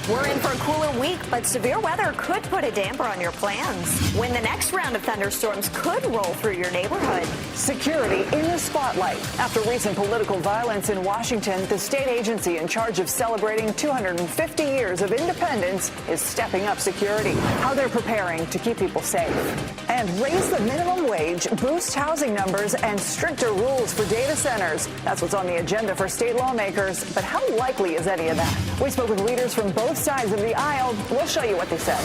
We're in for a cooler week, but severe weather could put a damper on your plans when the next round of thunderstorms could roll through your neighborhood. Security in the spotlight. After recent political violence in Washington, the state agency in charge of celebrating 250 years of independence is stepping up security. How they're preparing to keep people safe. And raise the minimum wage, boost housing numbers, and stricter rules for data centers. That's what's on the agenda for state lawmakers. But how likely is any of that? We spoke with leaders from both sides of the aisle. We'll show you what they said.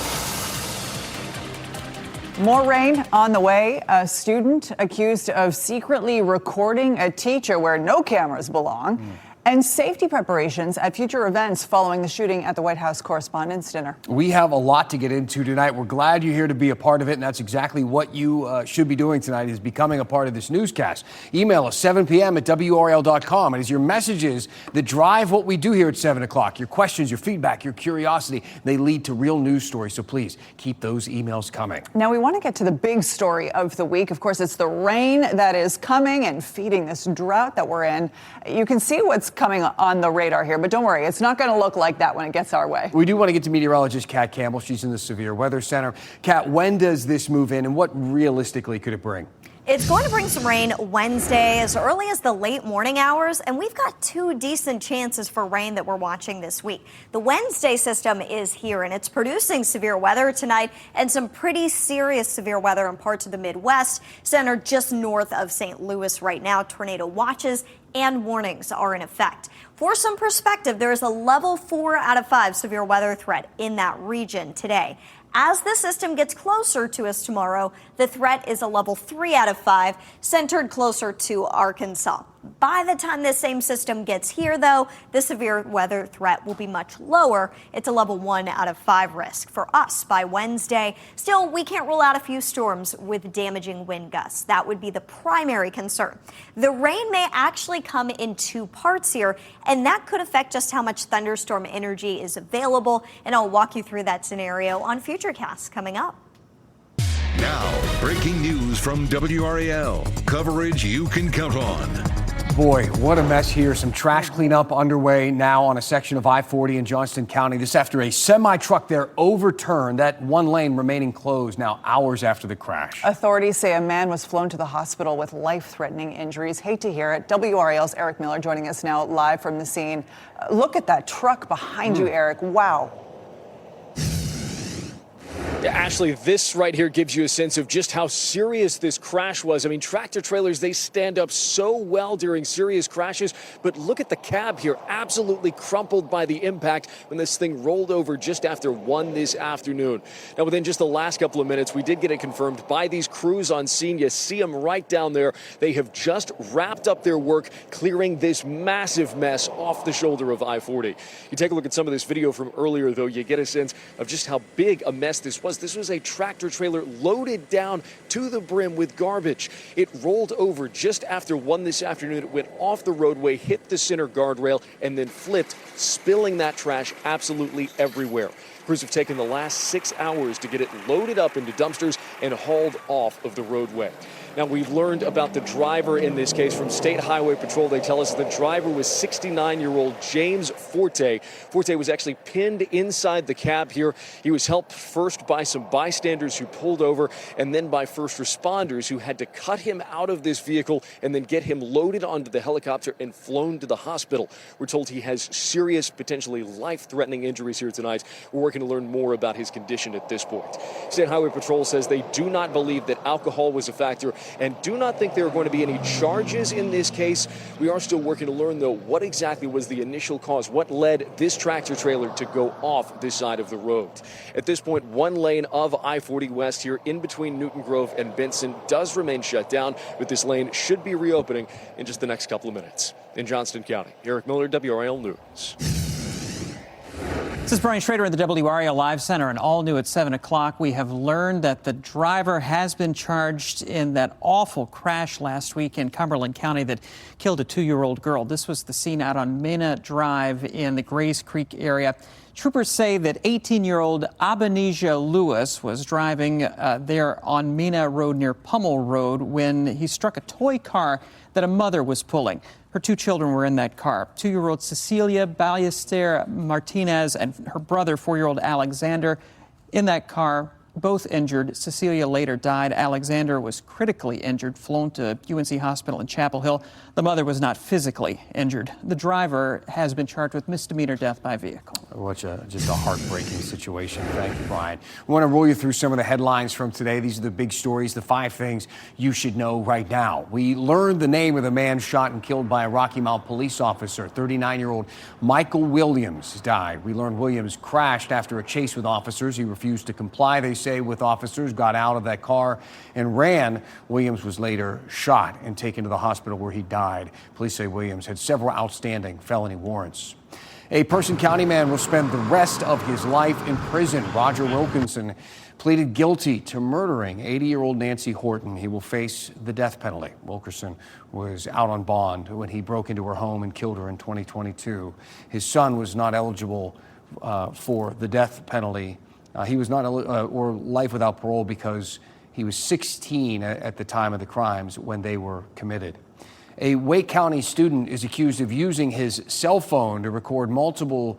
More rain on the way. A student accused of secretly recording a teacher where no cameras belong. And safety preparations at future events following the shooting at the White House Correspondents' Dinner. We have a lot to get into tonight. We're glad you're here to be a part of it, and that's exactly what you should be doing tonight, is becoming a part of this newscast. Email us 7 p.m. at WRAL.com. It is your messages that drive what we do here at 7 o'clock. Your questions, your feedback, your curiosity, they lead to real news stories. So please keep those emails coming. Now, we want to get to the big story of the week. Of course, it's the rain that is coming and feeding this drought that we're in. You can see what's coming on the radar here, but don't worry, it's not going to look like that when it gets our way. We do want to get to meteorologist Kat Campbell. She's in the Severe Weather Center. Kat, when does this move in, and what realistically could it bring? It's going to bring some rain Wednesday as early as the late morning hours, and we've got two decent chances for rain that we're watching this week. The Wednesday system is here, and it's producing severe weather tonight and some pretty serious severe weather in parts of the Midwest, centered just north of St. Louis right now. Tornado watches and warnings are in effect. For some perspective, there is a level 4 out of 5 severe weather threat in that region today. As the system gets closer to us tomorrow, the threat is a level 3 out of 5, centered closer to Arkansas. By the time this same system gets here, though, the severe weather threat will be much lower. It's a level 1 out of 5 risk for us by Wednesday. Still, we can't rule out a few storms with damaging wind gusts. That would be the primary concern. The rain may actually come in two parts here, and that could affect just how much thunderstorm energy is available. And I'll walk you through that scenario on Futurecasts coming up. Now, breaking news from WRAL. Coverage you can count on. Boy, what a mess here. Some trash cleanup underway now on a section of I-40 in Johnston County. This after a semi-truck there overturned, that one lane remaining closed now hours after the crash. Authorities say a man was flown to the hospital with life-threatening injuries. Hate to hear it. WRAL's Eric Miller joining us now live from the scene. Look at that truck behind you, Eric. Wow. Yeah, Ashley, this right here gives you a sense of just how serious this crash was. I mean, tractor trailers, they stand up so well during serious crashes, but look at the cab here, absolutely crumpled by the impact when this thing rolled over just after 1 this afternoon. Now, within just the last couple of minutes, we did get it confirmed by these crews on scene. You see them right down there. They have just wrapped up their work clearing this massive mess off the shoulder of I-40. You take a look at some of this video from earlier, though, you get a sense of just how big a mess this was. This was a tractor trailer loaded down to the brim with garbage. It rolled over just after 1 this afternoon. It went off the roadway, hit the center guardrail, and then flipped, spilling that trash absolutely everywhere. Crews have taken the last 6 hours to get it loaded up into dumpsters and hauled off of the roadway. Now, we've learned about the driver in this case from State Highway Patrol. They tell us the driver was 69-year-old James Forte. Forte was actually pinned inside the cab here. He was helped first by some bystanders who pulled over, and then by first responders who had to cut him out of this vehicle and then get him loaded onto the helicopter and flown to the hospital. We're told he has serious, potentially life-threatening injuries here tonight. We're working to learn more about his condition at this point. State Highway Patrol says they do not believe that alcohol was a factor and do not think there are going to be any charges in this case. We are still working to learn, though, what exactly was the initial cause, what led this tractor trailer to go off this side of the road. At this point, one lane of I-40 West here in between Newton Grove and Benson does remain shut down, but this lane should be reopening in just the next couple of minutes. In Johnston County, Eric Miller, WRAL News. This is Brian Schrader in the WRAL Live Center, and all new at 7 o'clock. We have learned that the driver has been charged in that awful crash last week in Cumberland County that killed a 2-year-old girl. This was the scene out on Mena Drive in the Grays Creek area. Troopers say that 18-year-old Abanijah Lewis was driving there on Mina Road near Pummel Road when he struck a toy car that a mother was pulling. Her two children were in that car. 2-year-old Cecilia Ballester Martinez and her brother, 4-year-old Alexander, in that car, both injured. Cecilia later died. Alexander was critically injured, flown to UNC Hospital in Chapel Hill. The mother was not physically injured. The driver has been charged with misdemeanor death by vehicle. Just a heartbreaking situation. Thank you, Brian. We want to roll you through some of the headlines from today. These are the big stories, the 5 things you should know right now. We learned the name of the man shot and killed by a Rocky Mount police officer. 39-year-old Michael Williams died. We learned Williams crashed after a chase with officers. He refused to comply, they say, with officers, got out of that car and ran. Williams was later shot and taken to the hospital where he died. Police say Williams had several outstanding felony warrants. A Person County man will spend the rest of his life in prison. Roger Wilkinson pleaded guilty to murdering 80-year-old Nancy Horton. He will face the death penalty. Wilkinson was out on bond when he broke into her home and killed her in 2022. His son was not eligible for the death penalty. He was not or life without parole because he was 16 at the time of the crimes when they were committed. A Wake County student is accused of using his cell phone to record multiple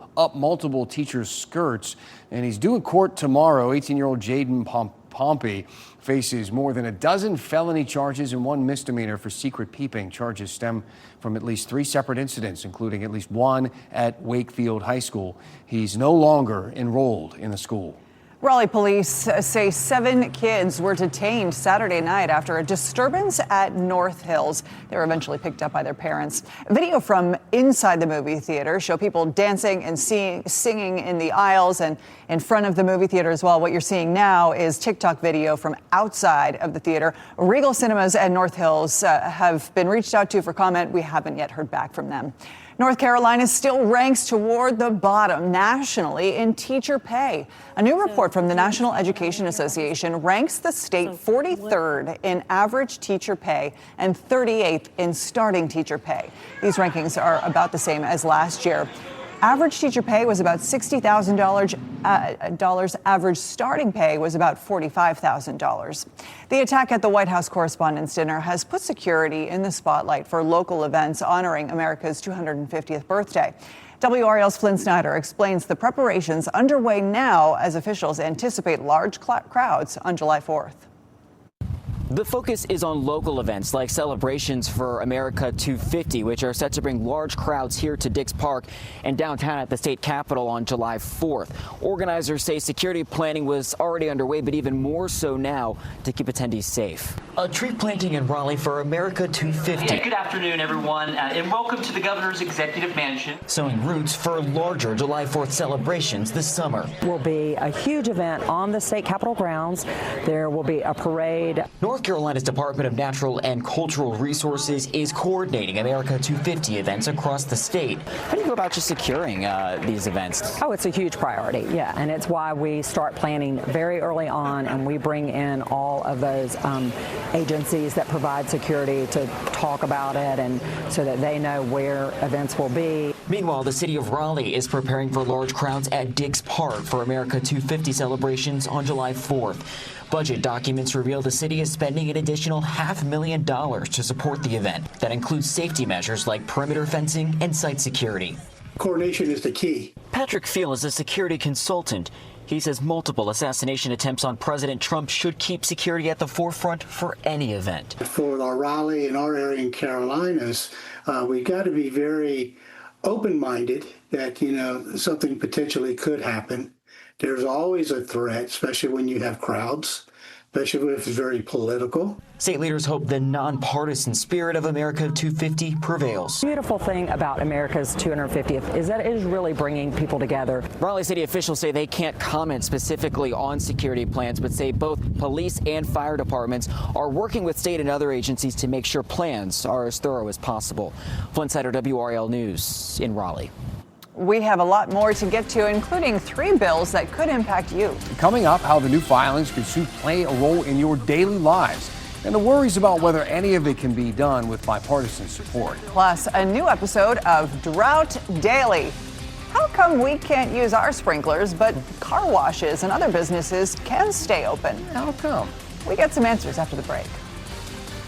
teachers' skirts, and he's due in court tomorrow. 18-year-old Jaden Pompey faces more than a dozen felony charges and 1 misdemeanor for secret peeping. Charges stem from at least 3 separate incidents, including at least one at Wakefield High School. He's no longer enrolled in the school. Raleigh police say 7 kids were detained Saturday night after a disturbance at North Hills. They were eventually picked up by their parents. Video from inside the movie theater show people dancing and singing in the aisles and in front of the movie theater as well. What you're seeing now is TikTok video from outside of the theater. Regal Cinemas at North Hills have been reached out to for comment. We haven't yet heard back from them. North Carolina still ranks toward the bottom nationally in teacher pay. A new report from the National Education Association ranks the state 43rd in average teacher pay and 38th in starting teacher pay. These rankings are about the same as last year. Average teacher pay was about $60,000. Average starting pay was about $45,000. The attack at the White House Correspondents' Dinner has put security in the spotlight for local events honoring America's 250th birthday. WRAL's Flynn Snyder explains the preparations underway now as officials anticipate large crowds on July 4th. The focus is on local events like celebrations for America 250, which are set to bring large crowds here to Dix Park and downtown at the state capitol on July 4th. Organizers say security planning was already underway, but even more so now to keep attendees safe. A tree planting in Raleigh for America 250. Yeah, good afternoon, everyone, and welcome to the governor's executive mansion. Sowing roots for larger July 4th celebrations this summer. Will be a huge event on the state capitol grounds. There will be a parade. North Carolina's Department of Natural and Cultural Resources is coordinating America 250 events across the state. How do you go about just securing these events? Oh, it's a huge priority, yeah, and it's why we start planning very early on, and we bring in all of those agencies that provide security to talk about it and so that they know where events will be. Meanwhile, the city of Raleigh is preparing for large crowds at Dix Park for America 250 celebrations on July 4th. Budget documents reveal the city is spending an additional $500,000 to support the event. That includes safety measures like perimeter fencing and site security. Coordination is the key. Patrick Field is a security consultant. He says multiple assassination attempts on President Trump should keep security at the forefront for any event. For our Raleigh and our area in Carolinas, we've got to be very open-minded that, something potentially could happen. There's always a threat, especially when you have crowds, especially if it's very political. State leaders hope the nonpartisan spirit of America 250 prevails. The beautiful thing about America's 250th is that it is really bringing people together. Raleigh city officials say they can't comment specifically on security plans, but say both police and fire departments are working with state and other agencies to make sure plans are as thorough as possible. Flynn Snyder, WRAL News in Raleigh. We have a lot more to get to, including 3 bills that could impact you. Coming up, how the new filings could soon play a role in your daily lives, and the worries about whether any of it can be done with bipartisan support. Plus, a new episode of Drought Daily. How come we can't use our sprinklers, but car washes and other businesses can stay open? How come? We get some answers after the break.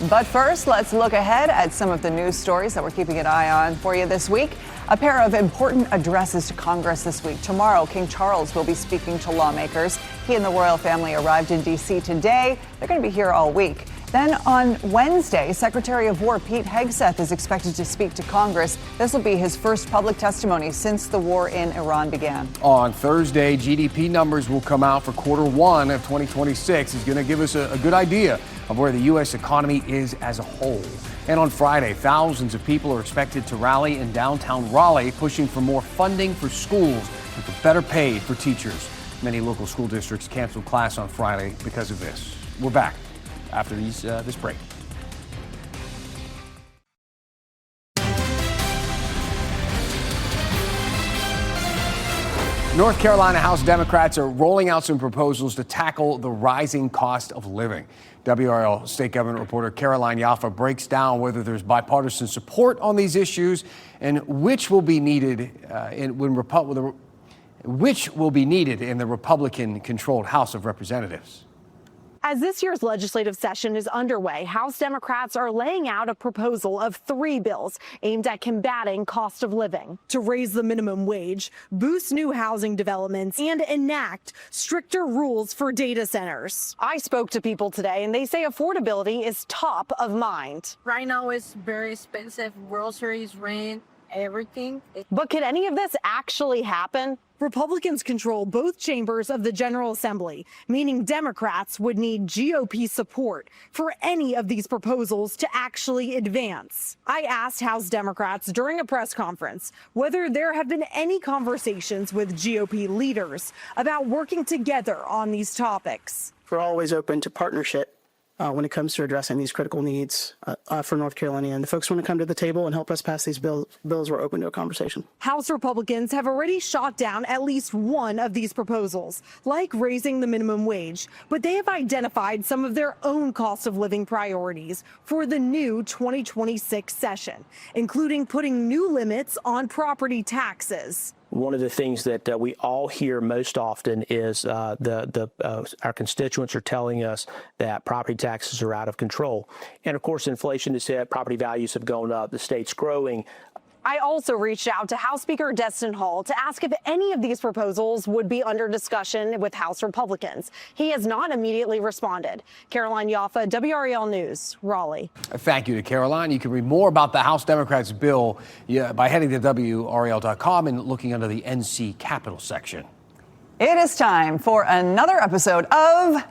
But first, let's look ahead at some of the news stories that we're keeping an eye on for you this week. A pair of important addresses to Congress this week. Tomorrow, King Charles will be speaking to lawmakers. He and the royal family arrived in D.C. today. They're going to be here all week. Then on Wednesday, Secretary of War Pete Hegseth is expected to speak to Congress. This will be his first public testimony since the war in Iran began. On Thursday, GDP numbers will come out for quarter one of 2026. It's going to give us a good idea of where the U.S. economy is as a whole. And on Friday, thousands of people are expected to rally in downtown Raleigh, pushing for more funding for schools and for better pay for teachers. Many local school districts canceled class on Friday because of this. We're back after this break. North Carolina House Democrats are rolling out some proposals to tackle the rising cost of living. WRAL State Government reporter Caroline Jaffa breaks down whether there's bipartisan support on these issues and which will be needed in the Republican-controlled House of Representatives. As this year's legislative session is underway, House Democrats are laying out a proposal of 3 bills aimed at combating cost of living. To raise the minimum wage, boost new housing developments, and enact stricter rules for data centers. I spoke to people today, and they say affordability is top of mind. Right now, it's very expensive. Groceries, rent, everything. But could any of this actually happen? Republicans control both chambers of the General Assembly, meaning Democrats would need GOP support for any of these proposals to actually advance. I asked House Democrats during a press conference whether there have been any conversations with GOP leaders about working together on these topics. We're always open to partnership when it comes to addressing these critical needs for North Carolina. And the folks want to come to the table and help us pass these bills, we're open to a conversation. House Republicans have already shot down at least one of these proposals, like raising the minimum wage, but they have identified some of their own cost of living priorities for the new 2026 session, including putting new limits on property taxes. One of the things that we all hear most often is our constituents are telling us that property taxes are out of control. And of course, inflation has hit, property values have gone up, the state's growing. I also reached out to House Speaker Destin Hall to ask if any of these proposals would be under discussion with House Republicans. He has not immediately responded. Caroline Jaffa, WRAL News, Raleigh. Thank you to Caroline. You can read more about the House Democrats' bill by heading to WRAL.com and looking under the NC Capital section. It is time for another episode of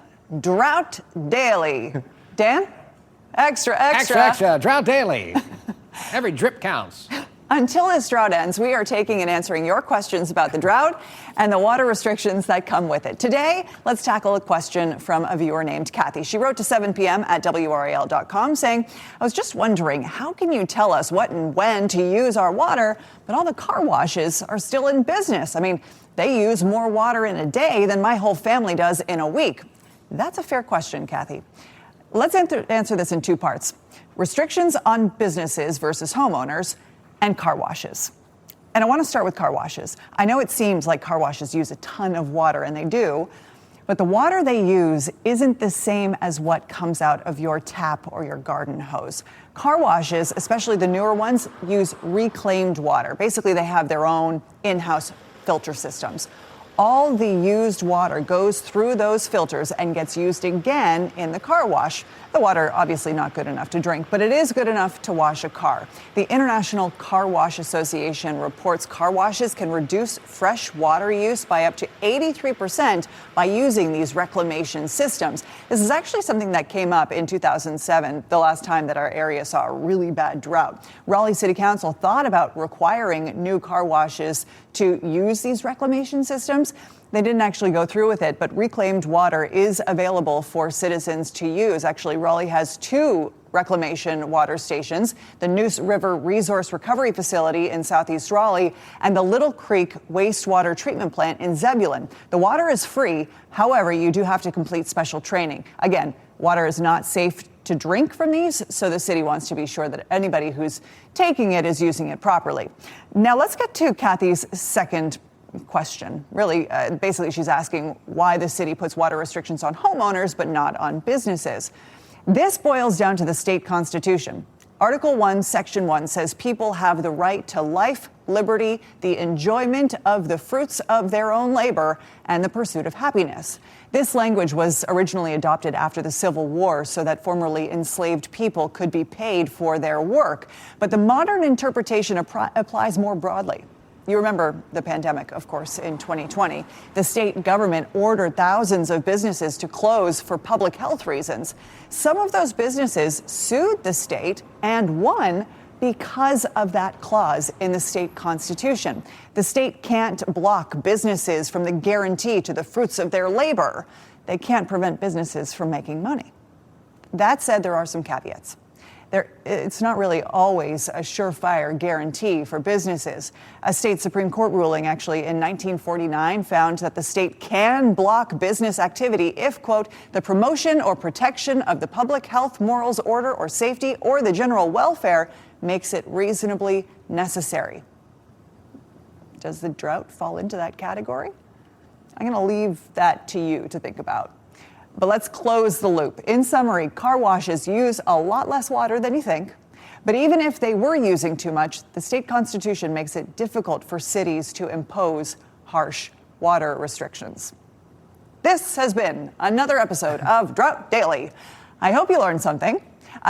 Drought Daily. Dan? Extra. Drought Daily. Every drip counts. Until this drought ends, we are taking and answering your questions about the drought and the water restrictions that come with it. Today, let's tackle a question from a viewer named Kathy. She wrote to 7 p.m. at WRAL.com saying, I was just wondering, how can you tell us what and when to use our water, but all the car washes are still in business? I mean, they use more water in a day than my whole family does in a week. That's a fair question, Kathy. Let's answer this in 2 parts. Restrictions on businesses versus homeowners, and car washes. And I want to start with car washes. I know it seems like car washes use a ton of water, and they do, but the water they use isn't the same as what comes out of your tap or your garden hose. Car washes, especially the newer ones, use reclaimed water. Basically, they have their own in-house filter systems. All the used water goes through those filters and gets used again in the car wash. The water, obviously not good enough to drink, but it is good enough to wash a car. The International Car Wash Association reports car washes can reduce fresh water use by up to 83% by using these reclamation systems. This is actually something that came up in 2007, the last time that our area saw a really bad drought. Raleigh City Council thought about requiring new car washes to use these reclamation systems. They didn't actually go through with it, but reclaimed water is available for citizens to use. Actually, Raleigh has 2 reclamation water stations, the Neuse River Resource Recovery Facility in Southeast Raleigh and the Little Creek Wastewater Treatment Plant in Zebulon. The water is free. However, you do have to complete special training. Again, water is not safe to drink from these, so the city wants to be sure that anybody who's taking it is using it properly. Now let's get to Kathy's second question. Really, basically she's asking why the city puts water restrictions on homeowners but not on businesses. This boils down to the state constitution. Article 1, Section 1 says people have the right to life, liberty, the enjoyment of the fruits of their own labor, and the pursuit of happiness. This language was originally adopted after the Civil War so that formerly enslaved people could be paid for their work. But the modern interpretation applies more broadly. You remember the pandemic, of course, in 2020. The state government ordered thousands of businesses to close for public health reasons. Some of those businesses sued the state and won because of that clause in the state constitution. The state can't block businesses from the guarantee to the fruits of their labor. They can't prevent businesses from making money. That said, there are some caveats. It's not really always a surefire guarantee for businesses. A state Supreme Court ruling actually in 1949 found that the state can block business activity if, quote, the promotion or protection of the public health, morals, order, or safety, or the general welfare makes it reasonably necessary. Does the drought fall into that category? I'm going to leave that to you to think about. But let's close the loop. In summary, car washes use a lot less water than you think. But even if they were using too much, the state constitution makes it difficult for cities to impose harsh water restrictions. This has been another episode of Drought Daily. I hope you learned something.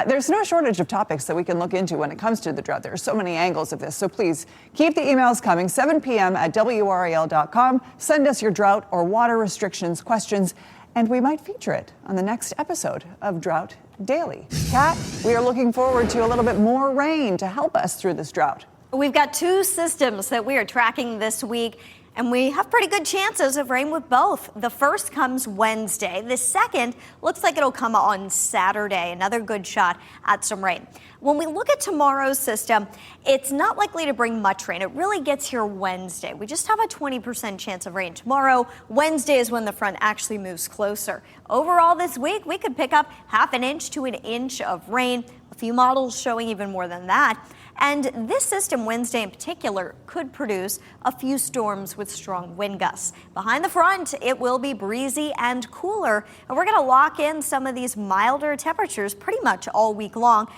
There's no shortage of topics that we can look into when it comes to the drought. There are so many angles of this. So please keep the emails coming, 7 p.m. at WRAL.com. Send us your drought or water restrictions questions, and we might feature it on the next episode of Drought Daily. Kat, we are looking forward to a little bit more rain to help us through this drought. We've got two systems that we are tracking this week, and we have pretty good chances of rain with both. The first comes Wednesday. The second looks like it'll come on Saturday. Another good shot at some rain. When we look at tomorrow's system, it's not likely to bring much rain. It really gets here Wednesday. We just have a 20% chance of rain tomorrow. Wednesday is when the front actually moves closer. Overall this week, we could pick up half an inch to an inch of rain. A few models showing even more than that. And this system, Wednesday in particular, could produce a few storms with strong wind gusts. Behind the front, it will be breezy and cooler, and we're going to lock in some of these milder temperatures pretty much all week long,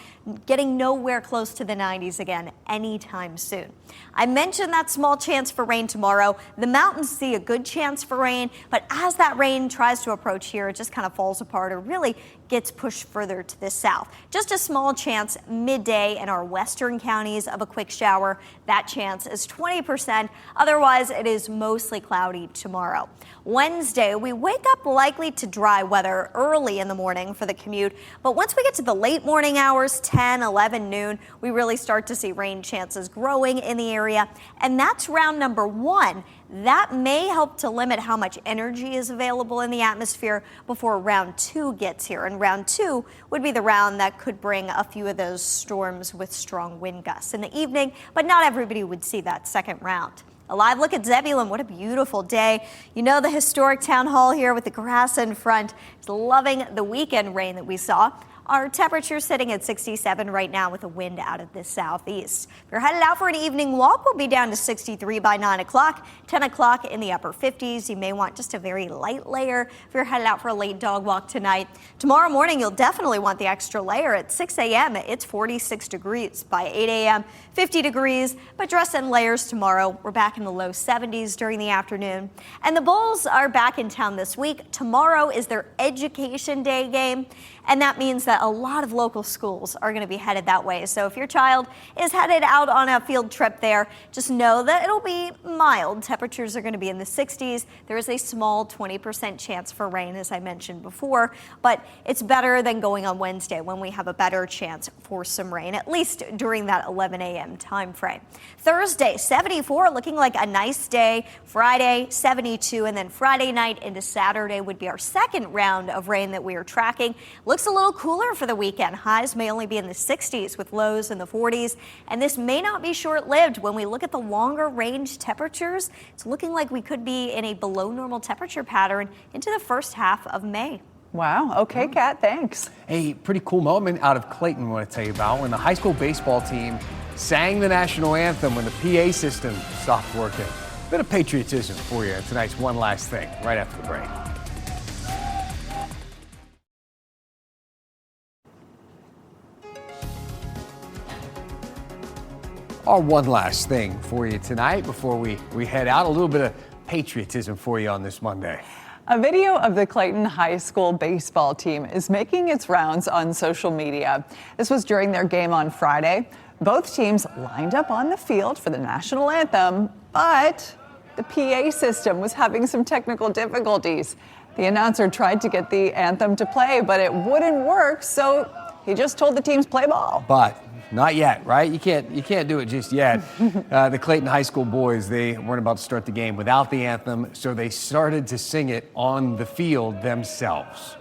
getting nowhere close to the 90s again anytime soon. I mentioned that small chance for rain tomorrow. The mountains see a good chance for rain, but as that rain tries to approach here, it just kind of falls apart or really gets pushed further to the south. Just a small chance midday in our western counties of a quick shower. That chance is 20%. Otherwise, it is mostly cloudy tomorrow. Wednesday, we wake up likely to dry weather early in the morning for the commute, but once we get to the late morning hours, 10, 11, noon, we really start to see rain chances growing in the area, and that's round number one. That may help to limit how much energy is available in the atmosphere before round two gets here. And round two would be the round that could bring a few of those storms with strong wind gusts in the evening, but not everybody would see that second round. A live look at Zebulon. What a beautiful day. You know, the historic town hall here with the grass in front is loving the weekend rain that we saw. Our temperature sitting at 67 right now with a wind out of the southeast. If you're headed out for an evening walk, we'll be down to 63 by 9 o'clock, 10 o'clock in the upper 50s. You may want just a very light layer if you're headed out for a late dog walk tonight. Tomorrow morning, you'll definitely want the extra layer. At 6 a.m., it's 46 degrees. By 8 a.m., 50 degrees, but dress in layers tomorrow. We're back in the low 70s during the afternoon. And the Bulls are back in town this week. Tomorrow is their Education Day game, and that means that a lot of local schools are going to be headed that way. So if your child is headed out on a field trip there, just know that it'll be mild. Temperatures are going to be in the 60s. There is a small 20% chance for rain, as I mentioned before, but it's better than going on Wednesday when we have a better chance for some rain, at least during that 11 a.m. time frame. Thursday, 74, looking like a nice day. Friday, 72, and then Friday night into Saturday would be our second round of rain that we are tracking. Looks a little cooler for the weekend. Highs may only be in the 60s with lows in the 40s, and this may not be short-lived. When we look at the longer range temperatures, it's looking like we could be in a below normal temperature pattern into the first half of May. Wow. Okay, Kat, thanks. A pretty cool moment out of Clayton I want to tell you about when the high school baseball team sang the national anthem when the PA system stopped working. Bit of patriotism for you in tonight's One Last Thing, right after the break. Our one last thing for you tonight before we head out, a little bit of patriotism for you on this Monday. A video of the Clayton High School baseball team is making its rounds on social media. This was during their game on Friday. Both teams lined up on the field for the national anthem, but the PA system was having some technical difficulties. The announcer tried to get the anthem to play, but it wouldn't work, so he just told the teams play ball. But not yet, right? You can't do it just yet. The Clayton High School boys, they weren't about to start the game without the anthem, so they started to sing it on the field themselves.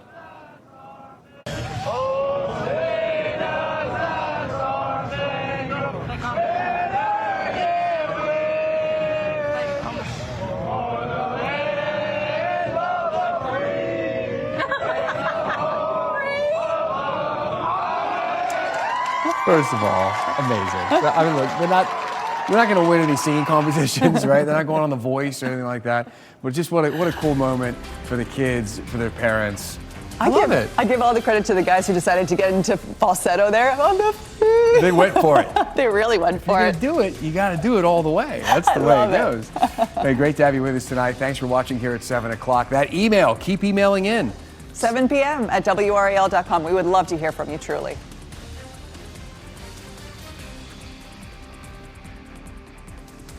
First of all, amazing. I mean, look, they're not going to win any singing competitions, right? They're not going on The Voice or anything like that. But just what a cool moment for the kids, for their parents. I love it. I give all the credit to the guys who decided to get into falsetto there on the field. They went for it. They really went for it. You got to do it all the way. That's the way it goes. Hey, great to have you with us tonight. Thanks for watching here at 7 o'clock. That email, keep emailing in. 7 p.m. at WRAL.com. We would love to hear from you, truly.